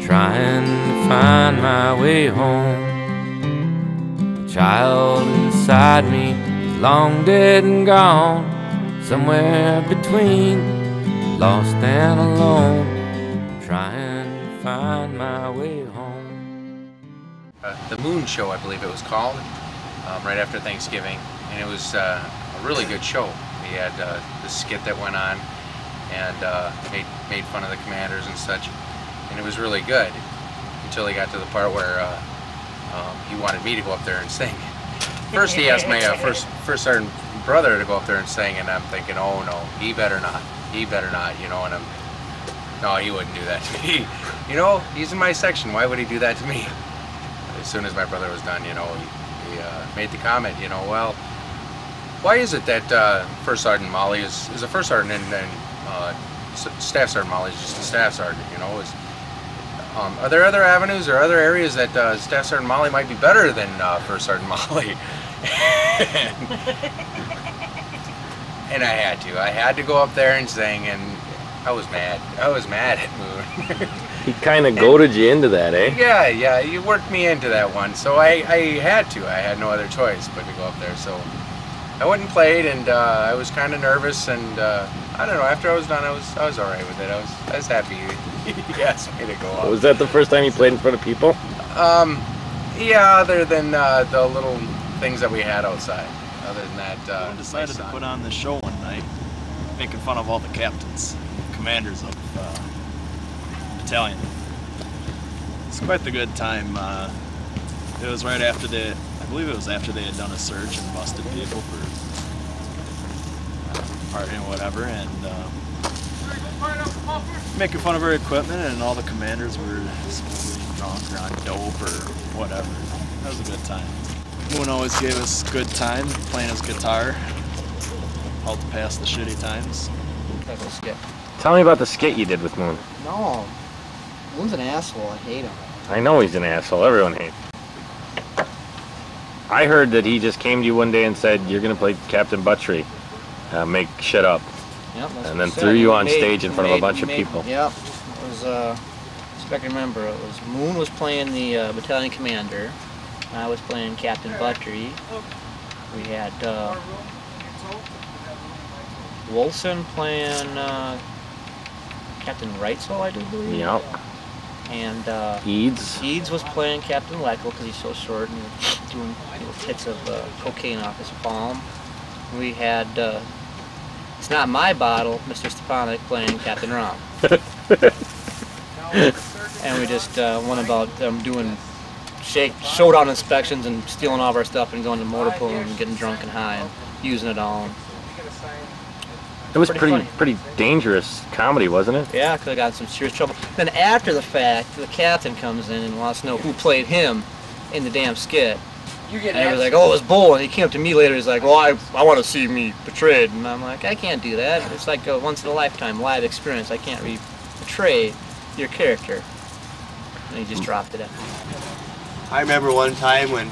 trying to find my way home. The child inside me is long dead and gone, somewhere between lost and alone, trying to find my way home. The Moon Show, I believe it was called, right after Thanksgiving, and it was a really good show. We had the skit that went on, and made fun of the commanders and such, and it was really good until he got to the part where he wanted me to go up there and sing. First he asked my first sergeant brother to go up there and sing, and I'm thinking, oh no, he better not, you know, and no, he wouldn't do that to me. You know, he's in my section, why would he do that to me? As soon as my brother was done, you know, he made the comment, you know, well, why is it that First Sergeant Molly is a First Sergeant and Staff Sergeant Molly is just a Staff Sergeant, you know? Are there other avenues or other areas that Staff Sergeant Molly might be better than First Sergeant Molly? And I had to go up there and sing, and I was mad at Moon. He kind of goaded you into that, eh? Yeah, you worked me into that one, so I had to. I had no other choice but to go up there. So I went and played, and I was kind of nervous, and I don't know. After I was done, I was all right with it. I was happy he asked me to go up. Was that the first time you played in front of people? Yeah, other than the little things that we had outside. Other than that, I decided to put on this show one night, making fun of all the captains, commanders of battalion. It's quite the good time. It was right after I believe it was after they had done a search and busted people for partying or whatever, and making fun of our equipment, and all the commanders were supposedly drunk or on dope or whatever. That was a good time. Moon always gave us a good time playing his guitar, helped pass the shitty times. Tell me about the skit you did with Moon. No, Moon's an asshole. I hate him. I know he's an asshole. Everyone hates him. I heard that he just came to you one day and said, you're going to play Captain Buttrey, make shit up. Yep, and then threw you on stage in front of a bunch of people. Yep, it was, if I can remember, it was Moon was playing the battalion commander, and I was playing Captain Buttrey. We had Wilson playing Captain Reitzel, I do believe. Yep. And Eads was playing Captain Leckel because he's so short and doing little hits of cocaine off his palm. We had It's Not My Bottle, Mr. Stepanek playing Captain Rom. And we just went about doing showdown inspections and stealing all of our stuff and going to motor pool and getting drunk and high and using it all. It was pretty dangerous comedy, wasn't it? Yeah, because I got in some serious trouble. Then after the fact, the captain comes in and wants to know who played him in the damn skit. And he was like, oh, it was Bull. And he came up to me later, he's like, well, I want to see me betrayed. And I'm like, I can't do that. It's like a once-in-a-lifetime live experience. I can't betray your character. And he just dropped it. I remember one time when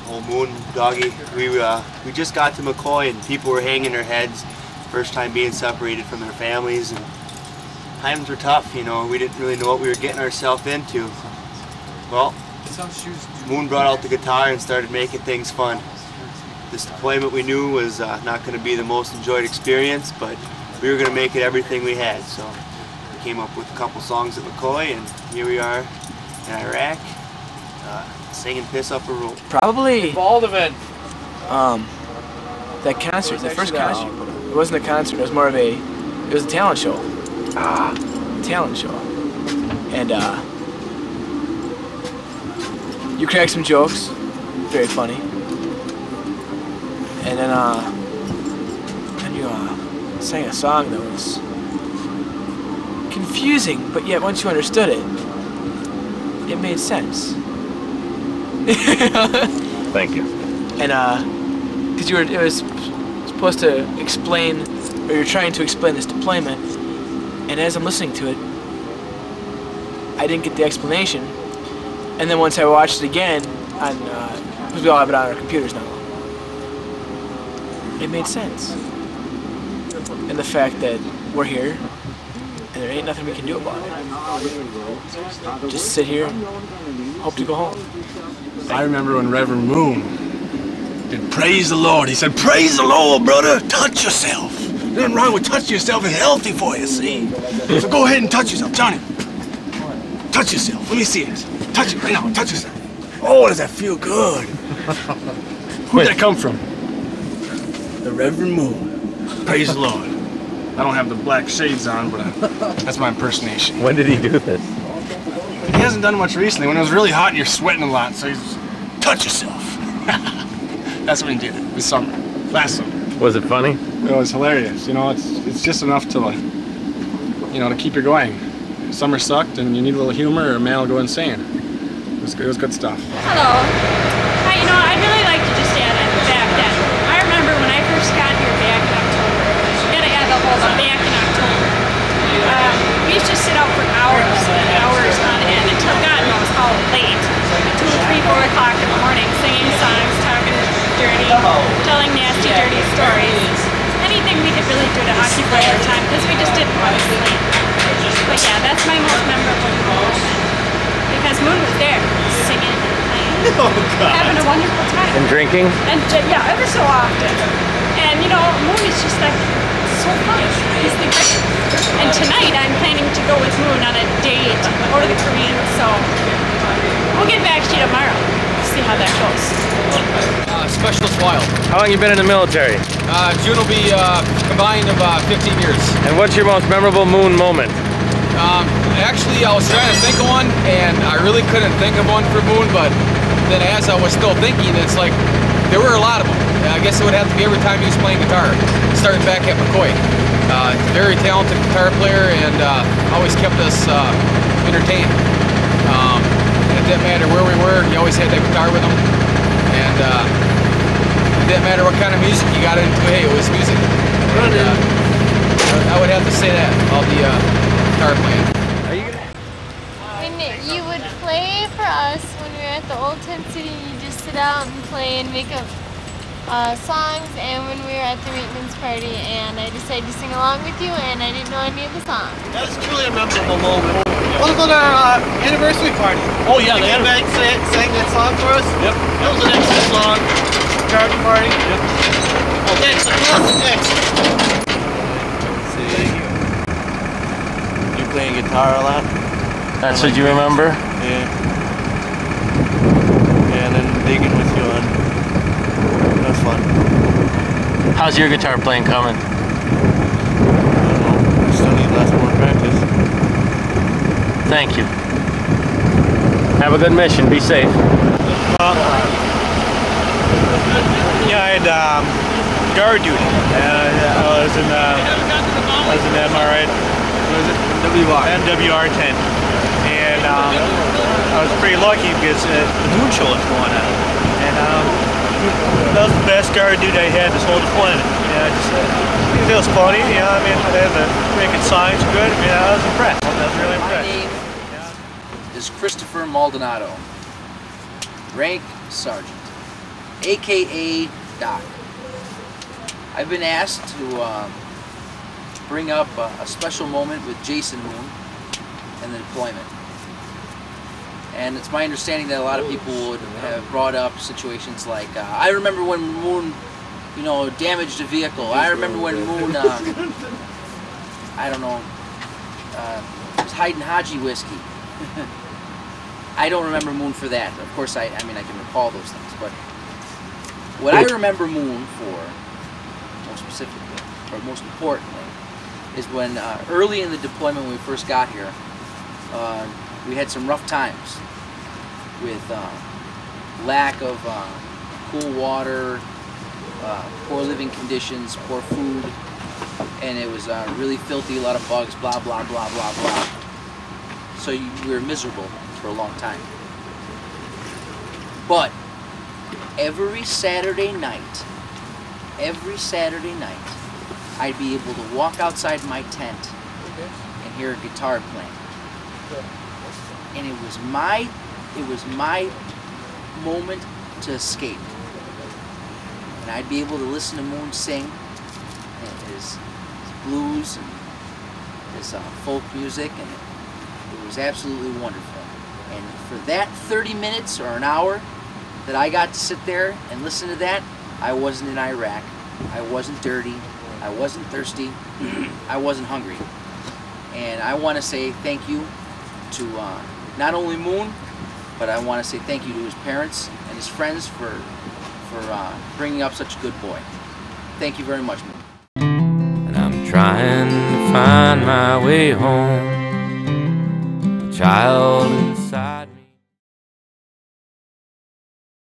old Moon Doggy, we just got to McCoy and people were hanging their heads. First time being separated from their families, and times were tough, you know. We didn't really know what we were getting ourselves into. Well, Moon brought out the guitar and started making things fun. This deployment we knew was not going to be the most enjoyed experience, but we were going to make it everything we had. So we came up with a couple songs at McCoy, and here we are in Iraq, singing Piss Up a Rope. Probably All of it. that concert, the first concert. It wasn't a concert, it was more of it was a talent show. Talent show. And you cracked some jokes, very funny. And then you sang a song that was confusing, but yet once you understood it, it made sense. Thank you. And because it was supposed to explain, or you're trying to explain this deployment, and as I'm listening to it, I didn't get the explanation. And then once I watched it again, because we all have it on our computers now, it made sense. And the fact that we're here, and there ain't nothing we can do about it. Just sit here and hope to go home. I remember when Reverend Moon did praise the Lord. He said, "Praise the Lord, brother. Touch yourself. Nothing wrong with touching yourself. It's healthy for you, see? So go ahead and touch yourself. Johnny, touch yourself. Let me see it. Touch it right now. Touch yourself. Oh, does that feel good?" Where'd that come from? The Reverend Moon. Praise the Lord. I don't have the black shades on, but that's my impersonation. When did he do this? He hasn't done much recently. When it was really hot and you're sweating a lot, so he's touch yourself. That's when he did it this summer, last summer. Was it funny? It was hilarious. You know, it's just enough to, like, you know, to keep you going. Summer sucked, and you need a little humor, or a man will go insane. It was good stuff. Hello. Hi, you know, I'd really like to just add in the fact that I remember when I first got here back in October. You gotta add the whole back in October. We used to sit out for hours and hours on end until God knows how late. 2, 3, 4 o'clock in the morning, singing songs, talking dirty, telling nasty, dirty stories. Anything we could really do to occupy our time because we just didn't want to sleep. But yeah, that's my most memorable moment. Because Moon was there, singing and playing, having a wonderful time. And drinking? And yeah, ever so often. And you know, Moon is just like so fun. He's the greatest. And tonight I'm planning to go with Moon on a date over the Caribbean, so we'll get back to you tomorrow. See how that goes. Specialist Wild. How long you been in the military? June will be combined of 15 years. And what's your most memorable Moon moment? Actually, I was trying to think of one, and I really couldn't think of one for Moon, but then as I was still thinking, it's like, there were a lot of them. I guess it would have to be every time he was playing guitar, starting back at McCoy. Very talented guitar player, and always kept us entertained. It didn't matter where we were, he always had that guitar with him, and it didn't matter what kind of music you got into, hey, it was music. And, I would have to say that, all the guitar playing. When you would play for us when we were at the Old Tent City, you just sit out and play and make up songs, and when we were at the maintenance party, and I decided to sing along with you, and I didn't know any of the songs. That was truly a memorable moment. What about our anniversary party? Oh yeah, you came back and sang that song for us? Yep. That was an excellent song. Garden party? Yep. Oh, excellent. Excellent. You playing guitar a lot? That's what you remember? Yeah. Yeah, and then digging with you on. That was fun. How's your guitar playing coming? I don't know. I still need lots more practice. Thank you. Have a good mission. Be safe. Yeah, I had guard duty. I was in MRI. What was it? MWR 10. And I was pretty lucky because the moon show was going on. And that was the best guard duty I had this whole deployment. It was funny, you know, I mean, making songs good. I mean, I was impressed. I was really impressed. My name is Christopher Maldonado, rank sergeant, aka Doc. I've been asked to bring up a special moment with Jason Moon and the deployment. And it's my understanding that a lot of people would have brought up situations like, I remember when Moon, you know, damaged a vehicle. I remember when Moon, I don't know, was hiding Haji whiskey. I don't remember Moon for that. Of course, I mean, I can recall those things, but what I remember Moon for, most specifically, or most importantly, is when early in the deployment when we first got here, we had some rough times with lack of cool water, poor living conditions, poor food, and it was really filthy, a lot of bugs, blah, blah, blah, blah, blah. So we were miserable for a long time. But every Saturday night, I'd be able to walk outside my tent and hear a guitar playing. And it was my moment to escape. And I'd be able to listen to Moon sing his blues and his folk music, and it was absolutely wonderful. And for that 30 minutes or an hour that I got to sit there and listen to that, I wasn't in Iraq. I wasn't dirty. I wasn't thirsty. I wasn't hungry. And I want to say thank you to not only Moon, but I want to say thank you to his parents and his friends for bringing up such a good boy. Thank you very much, Moon. And I'm trying to find my way home, a child